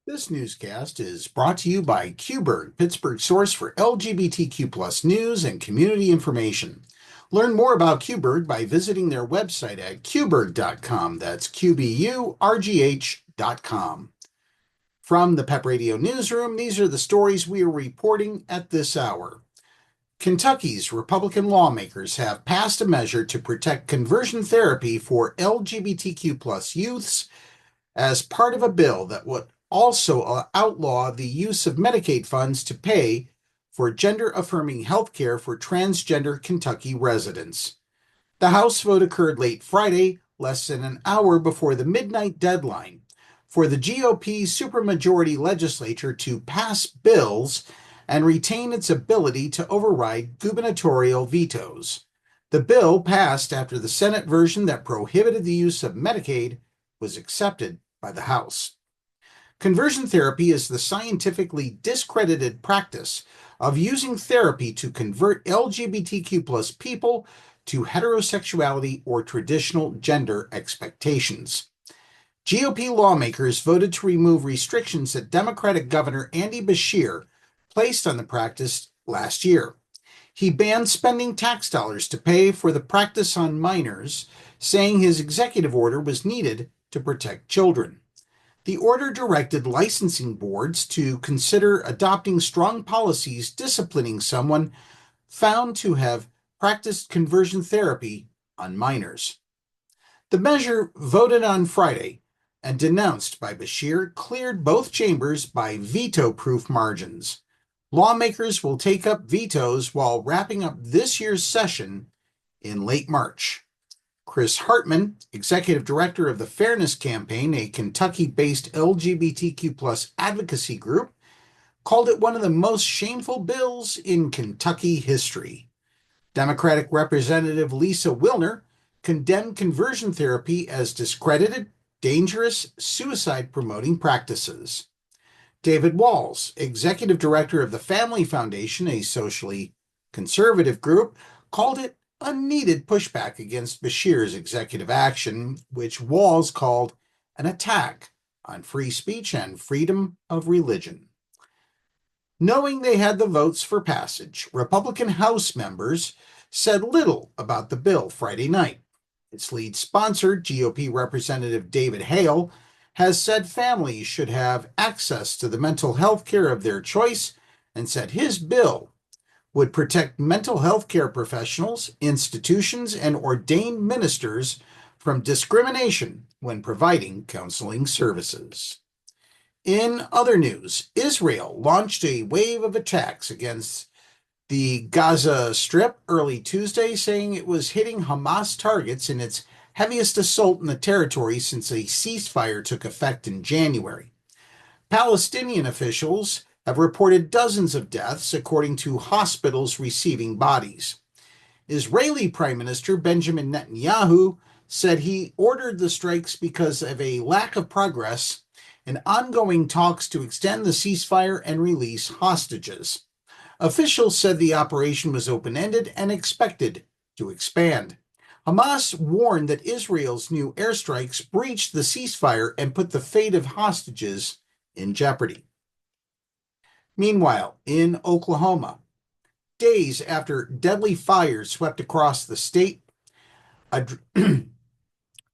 This newscast is brought to you by QBird, Pittsburgh's source for LGBTQ news and community information. Learn more about QBird by visiting their website at qbird.com. That's QBURGH.com. From the PEP Radio Newsroom, these are the stories we are reporting at this hour. Kentucky's Republican lawmakers have passed a measure to protect conversion therapy for LGBTQ youths as part of a bill that would also outlaw the use of Medicaid funds to pay for gender-affirming health care for transgender Kentucky residents. The House vote occurred late Friday, less than an hour before the midnight deadline for the GOP supermajority legislature to pass bills and retain its ability to override gubernatorial vetoes. The bill passed after the Senate version that prohibited the use of Medicaid was accepted by the House. Conversion therapy is the scientifically discredited practice of using therapy to convert LGBTQ people to heterosexuality or traditional gender expectations. GOP lawmakers voted to remove restrictions that Democratic Governor Andy Beshear placed on the practice last year. He banned spending tax dollars to pay for the practice on minors, saying his executive order was needed to protect children. The order directed licensing boards to consider adopting strong policies disciplining someone found to have practiced conversion therapy on minors. The measure, voted on Friday and denounced by Beshear, cleared both chambers by veto-proof margins. Lawmakers will take up vetoes while wrapping up this year's session in late March. Chris Hartman, executive director of the Fairness Campaign, a Kentucky-based LGBTQ advocacy group, called it one of the most shameful bills in Kentucky history. Democratic Representative Lisa Wilner condemned conversion therapy as discredited, dangerous, suicide-promoting practices. David Walls, executive director of the Family Foundation, a socially conservative group, called it a needed pushback against Beshear's executive action, which Walls called an attack on free speech and freedom of religion. Knowing they had the votes for passage, Republican House members said little about the bill Friday night. Its lead sponsor, GOP Representative David Hale, has said families should have access to the mental health care of their choice and said his bill would protect mental health care professionals, institutions, and ordained ministers from discrimination when providing counseling services. In other news, Israel launched a wave of attacks against the Gaza Strip early Tuesday, saying it was hitting Hamas targets in its heaviest assault in the territory since a ceasefire took effect in January. Palestinian officials have reported dozens of deaths, according to hospitals receiving bodies. Israeli Prime Minister Benjamin Netanyahu said he ordered the strikes because of a lack of progress in ongoing talks to extend the ceasefire and release hostages. Officials said the operation was open-ended and expected to expand. Hamas warned that Israel's new airstrikes breached the ceasefire and put the fate of hostages in jeopardy. Meanwhile, in Oklahoma, days after deadly fires swept across the state, Andrine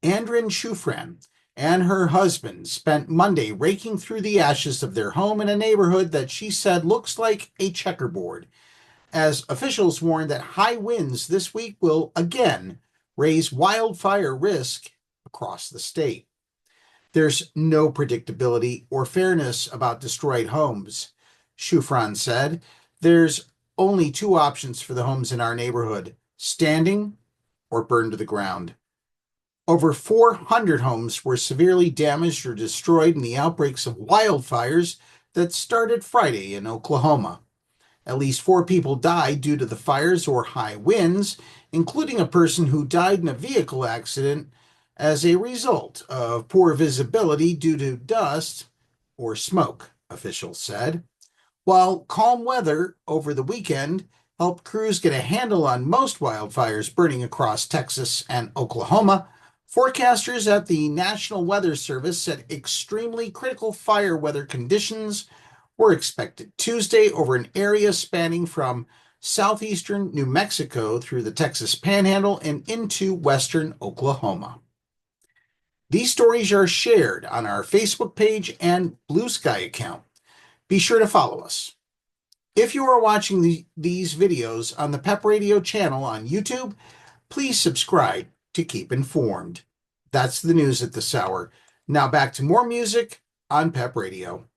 Shufran and her husband spent Monday raking through the ashes of their home in a neighborhood that she said looks like a checkerboard, as officials warned that high winds this week will again raise wildfire risk across the state. There's no predictability or fairness about destroyed homes, Shufran said. There's only two options for the homes in our neighborhood: standing or burned to the ground. Over 400 homes were severely damaged or destroyed in the outbreaks of wildfires that started Friday in Oklahoma. At least 4 people died due to the fires or high winds, including a person who died in a vehicle accident as a result of poor visibility due to dust or smoke, officials said. While calm weather over the weekend helped crews get a handle on most wildfires burning across Texas and Oklahoma, Forecasters at the National Weather Service said extremely critical fire weather conditions were expected Tuesday over an area spanning from southeastern New Mexico through the Texas Panhandle and into western Oklahoma. These stories are shared on our Facebook page and Blue Sky account. Be sure to follow us. If you are watching these videos on the PEP Radio channel on YouTube, please subscribe to keep informed. That's the news at this hour. Now back to more music on PEP Radio.